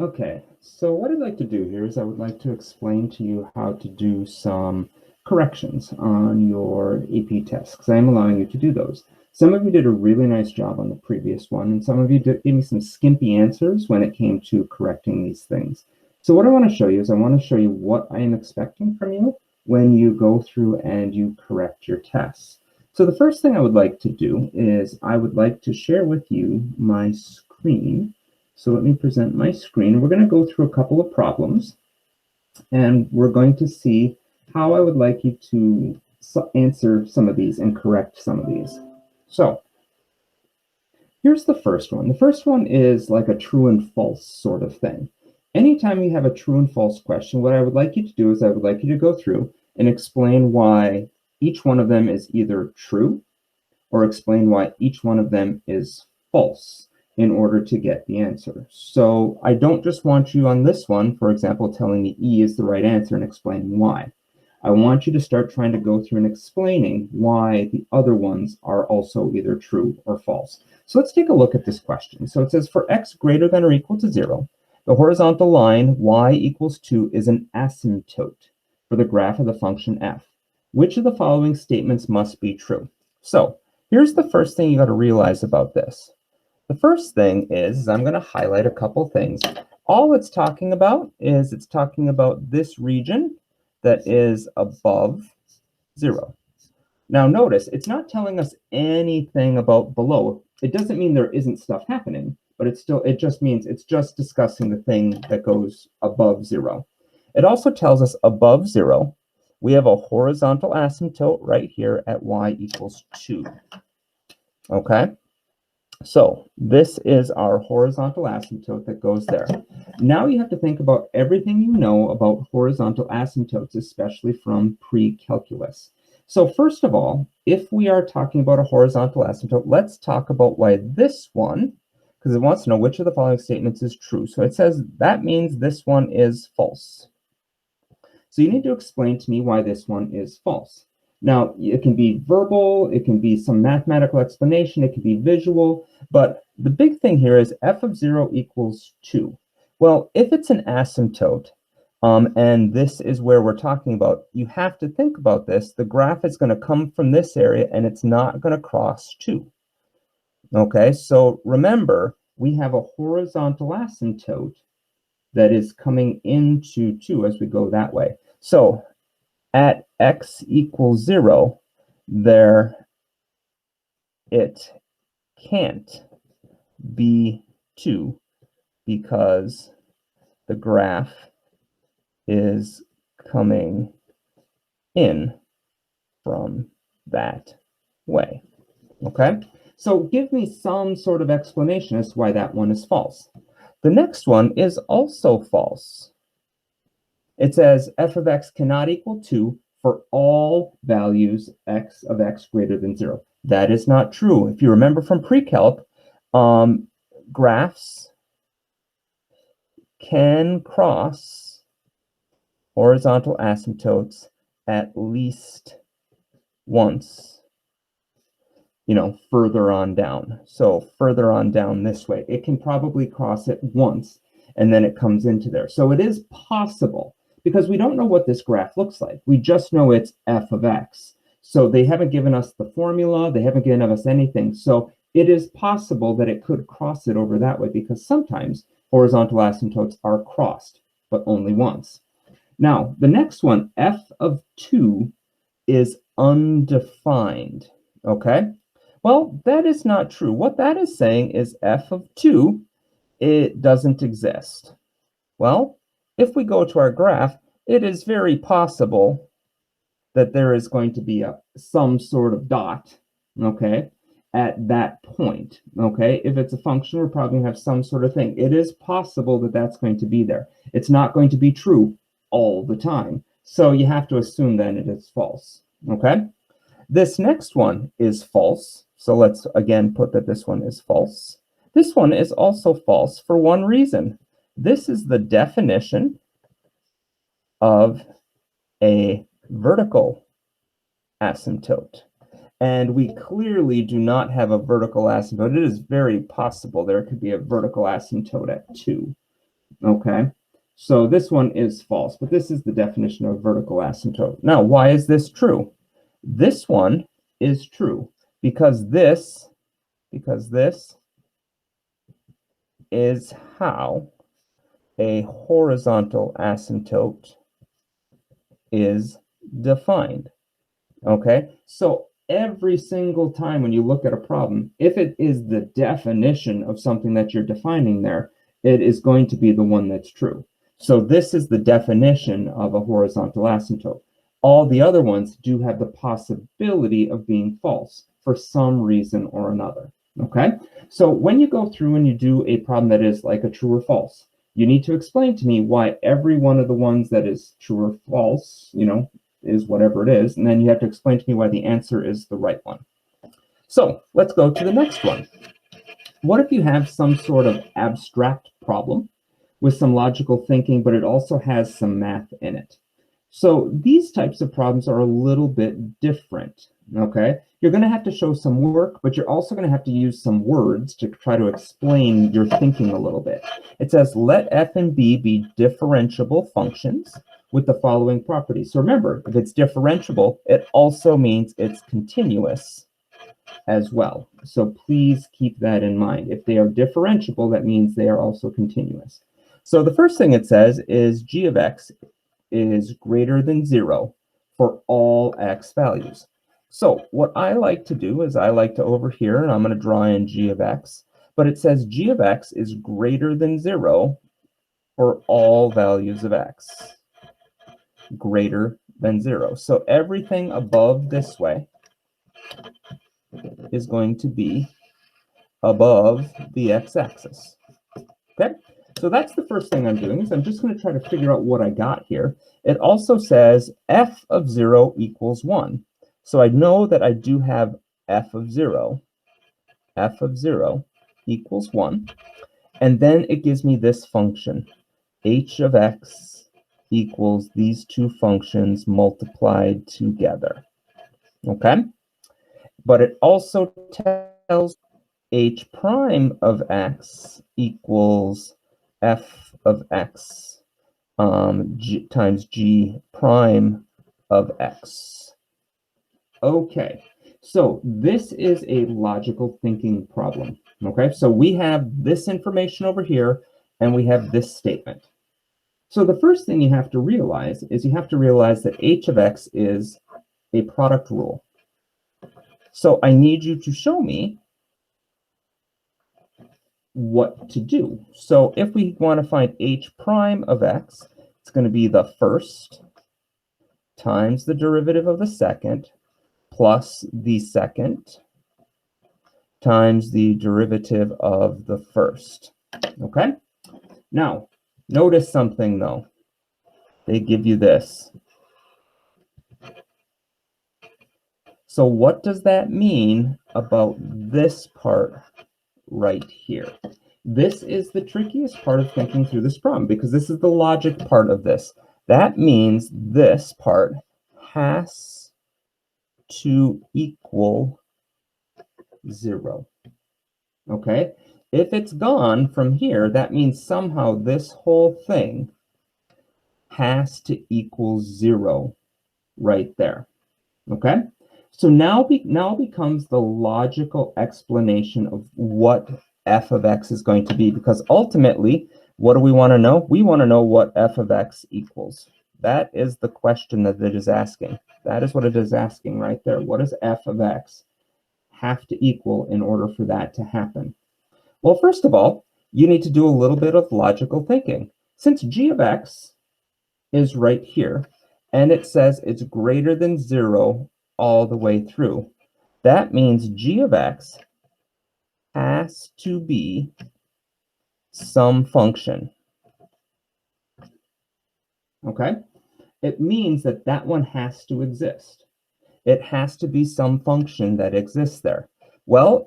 Okay, so what I'd like to do here is I would like to explain to you how to do some corrections on your AP tests, because I am allowing you to do those. Some of you did a really nice job on the previous one, and some of you gave me some skimpy answers when it came to correcting these things. So what I want to show you is I want to show you what I am expecting from you when you go through and you correct your tests. So the first thing I would like to do is I would like to share with you my screen. So let me present my screen. We're going to go through a couple of problems, and we're going to see how I would like you to answer some of these and correct some of these. So here's the first one. The first one is like a true and false sort of thing. Anytime you have a true and false question, what I would like you to do is I would like you to go through and explain why each one of them is either true or explain why each one of them is false in order to get the answer. So I don't just want you on this one, for example, telling me E is the right answer and explaining why. I want you to start trying to go through and explaining why the other ones are also either true or false. So let's take a look at this question. So it says for x greater than or equal to 0, the horizontal line y equals 2 is an asymptote for the graph of the function f. Which of the following statements must be true? So here's the first thing you got to realize about this. The first thing is I'm going to highlight a couple things. All it's talking about is it's talking about this region that is above 0. Now notice, it's not telling us anything about below. It doesn't mean there isn't stuff happening, but it just means it's just discussing the thing that goes above 0. It also tells us above 0, we have a horizontal asymptote right here at y equals 2. Okay? So this is our horizontal asymptote that goes there. Now you have to think about everything you know about horizontal asymptotes, especially from pre-calculus. So first of all, if we are talking about a horizontal asymptote, let's talk about why this one, because it wants to know which of the following statements is true. So it says that means this one is false. So you need to explain to me why this one is false. Now, it can be verbal, it can be some mathematical explanation, it can be visual, but the big thing here is f of 0 equals 2. Well, if it's an asymptote, and this is where we're talking about, you have to think about this. The graph is going to come from this area, and it's not going to cross 2. Okay, so remember, we have a horizontal asymptote that is coming into 2 as we go that way. So at x equals 0, there it can't be 2 because the graph is coming in from that way. Okay? So give me some sort of explanation as to why that one is false. The next one is also false. It says f of x cannot equal 2 for all values x of x greater than 0. That is not true. If you remember from pre-calc, graphs can cross horizontal asymptotes at least once, further on down. So further on down this way, it can probably cross it once, and then it comes into there. So it is possible, because we don't know what this graph looks like. We just know it's f of x. So they haven't given us the formula. They haven't given us anything. So it is possible that it could cross it over that way, because sometimes horizontal asymptotes are crossed, but only once. Now, the next one, f of 2, is undefined. Okay? Well, that is not true. What that is saying is f of 2, it doesn't exist. Well, if we go to our graph, it is very possible that there is going to be some sort of dot, okay, at that point, okay? If it's a function, we're probably going to have some sort of thing. It is possible that that's going to be there. It's not going to be true all the time. So you have to assume then it is false, okay? This next one is false. So let's again put that this one is false. This one is also false for one reason. This is the definition of a vertical asymptote. And we clearly do not have a vertical asymptote. It is very possible there could be a vertical asymptote at 2. Okay, so this one is false, but this is the definition of vertical asymptote. Now, why is this true? This one is true because this is how a horizontal asymptote is defined. Okay, so every single time when you look at a problem, if it is the definition of something that you're defining there, it is going to be the one that's true. So this is the definition of a horizontal asymptote. All the other ones do have the possibility of being false for some reason or another. Okay, so when you go through and you do a problem that is like a true or false, you need to explain to me why every one of the ones that is true or false, is whatever it is, and then you have to explain to me why the answer is the right one. So let's go to the next one. What if you have some sort of abstract problem with some logical thinking, but it also has some math in it? So these types of problems are a little bit different, okay? You're going to have to show some work, but you're also going to have to use some words to try to explain your thinking a little bit. It says, let f and b be differentiable functions with the following properties. So remember, if it's differentiable, it also means it's continuous as well. So please keep that in mind. If they are differentiable, that means they are also continuous. So the first thing it says is g of x is greater than 0 for all x values. So what I like to do is I like to over here, and I'm going to draw in g of x, but it says g of x is greater than 0 for all values of x. Greater than 0. So everything above this way is going to be above the x-axis. Okay, so that's the first thing I'm doing, is I'm just going to try to figure out what I got here. It also says f of 0 equals 1. So I know that I do have f of 0. F of 0 equals 1. And then it gives me this function, h of x equals these two functions multiplied together. Okay? But it also tells h prime of x equals f of x times g prime of x. Okay, so this is a logical thinking problem. Okay, so we have this information over here, and we have this statement. So the first thing you have to realize is you have to realize that h of x is a product rule. So I need you to show me what to do. So if we want to find h prime of x, it's going to be the first times the derivative of the second plus the second times the derivative of the first. Okay? Now, notice something though. They give you this. So what does that mean about this part right here? This is the trickiest part of thinking through this problem, because this is the logic part of this. That means this part has to equal 0. Okay? If it's gone from here, that means somehow this whole thing has to equal 0 right there. Okay? So now becomes the logical explanation of what f of x is going to be, because ultimately, what do we want to know? We want to know what f of x equals. That is the question that it is asking. That is what it is asking right there. What does f of x have to equal in order for that to happen? Well, first of all, you need to do a little bit of logical thinking. Since g of x is right here, and it says it's greater than 0 all the way through, that means g of x has to be some function. Okay? It means that that one has to exist. It has to be some function that exists there. Well,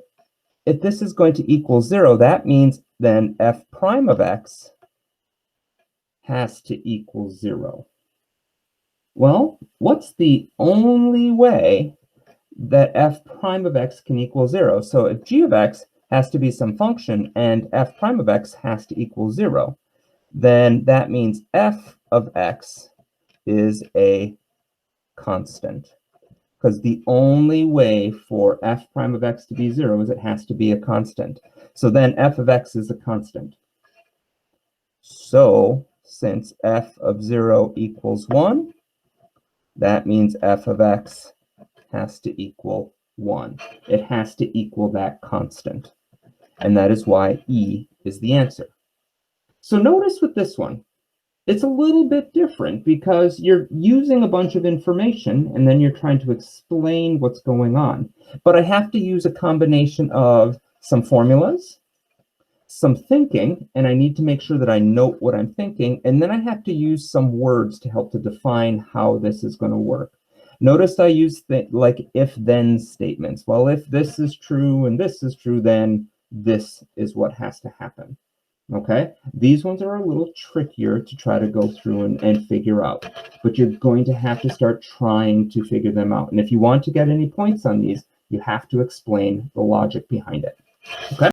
if this is going to equal 0, that means then f prime of x has to equal 0. Well, what's the only way that f prime of x can equal 0? So if g of x has to be some function and f prime of x has to equal 0, then that means f of x is a constant. Because the only way for f prime of x to be 0 is it has to be a constant. So then f of x is a constant. So since f of 0 equals 1, that means f of x has to equal 1. It has to equal that constant. And that is why E is the answer. So notice with this one, it's a little bit different because you're using a bunch of information and then you're trying to explain what's going on. But I have to use a combination of some formulas, some thinking, and I need to make sure that I note what I'm thinking, and then I have to use some words to help to define how this is going to work. Notice I use like if-then statements. Well, if this is true and this is true, then this is what has to happen. Okay, these ones are a little trickier to try to go through and figure out, but you're going to have to start trying to figure them out. And if you want to get any points on these, you have to explain the logic behind it. Okay.